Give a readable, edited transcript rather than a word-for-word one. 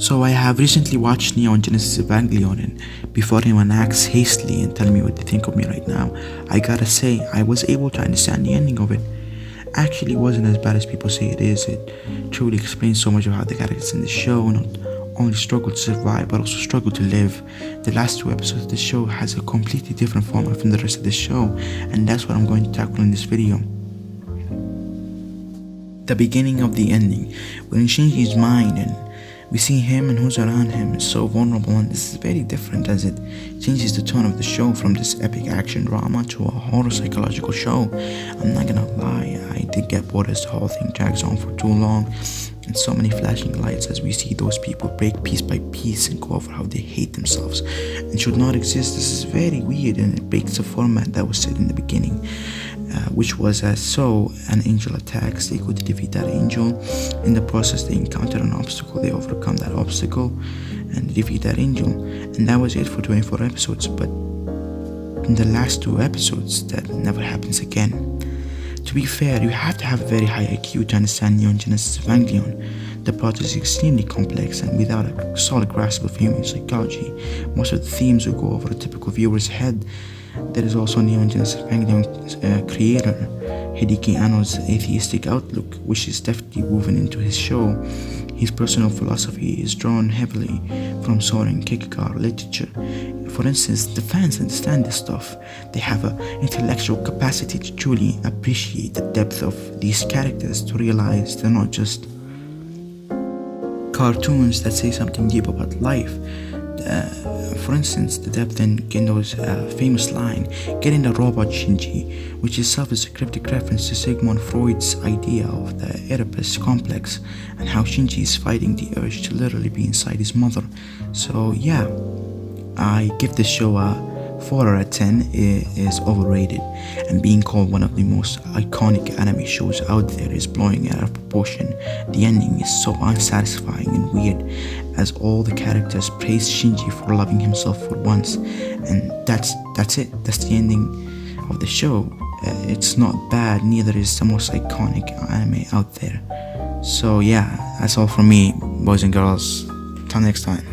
So I have recently watched Neon Genesis Evangelion, and before anyone acts hastily and tell me what they think of me right now, I gotta say I was able to understand the ending of it. Actually, it wasn't as bad as people say it is. It truly explains so much of how the characters in the show not only struggle to survive but also struggle to live. The last two episodes of the show has a completely different format from the rest of the show, and that's what I'm going to tackle in this video. The beginning of the ending, when Shinji's mind and we see him and who's around him is so vulnerable, and this is very different as it changes the tone of the show from this epic action drama to a horror psychological show. I'm not gonna lie, I did get bored as the whole thing drags on for too long, and so many flashing lights as we see those people break piece by piece and go over how they hate themselves and should not exist. This is very weird, and it breaks the format that was set in the beginning, which was as so an angel attacks, they go to defeat that angel. In the process, they encounter an obstacle, they overcome that obstacle and defeat that angel, and that was it for 24 episodes. But in the last two episodes, that never happens again. To be fair, you have to have a very high IQ to understand Neon Genesis Evangelion. The plot is extremely complex, and without a solid grasp of human psychology, most of the themes will go over a typical viewer's head. There is also Neon Genesis Evangelion's creator, Hideki Anno's atheistic outlook, which is definitely woven into his show. His personal philosophy is drawn heavily from Soren Kierkegaard literature. For instance, the fans understand this stuff. They have an intellectual capacity to truly appreciate the depth of these characters, to realize they're not just cartoons that say something deep about life. For instance, the depth in Gendo's famous line, "Getting the robot Shinji," which itself is a cryptic reference to Sigmund Freud's idea of the Oedipus complex and how Shinji is fighting the urge to literally be inside his mother. So yeah, I give this show a 4 out of 10. It is overrated, and being called one of the most iconic anime shows out there is blowing it out of proportion. The ending is so unsatisfying and weird, as all the characters praise Shinji for loving himself for once, and that's it. That's the ending of the show. It's not bad, neither is the most iconic anime out there. So yeah, that's all from me, boys and girls. Till next time.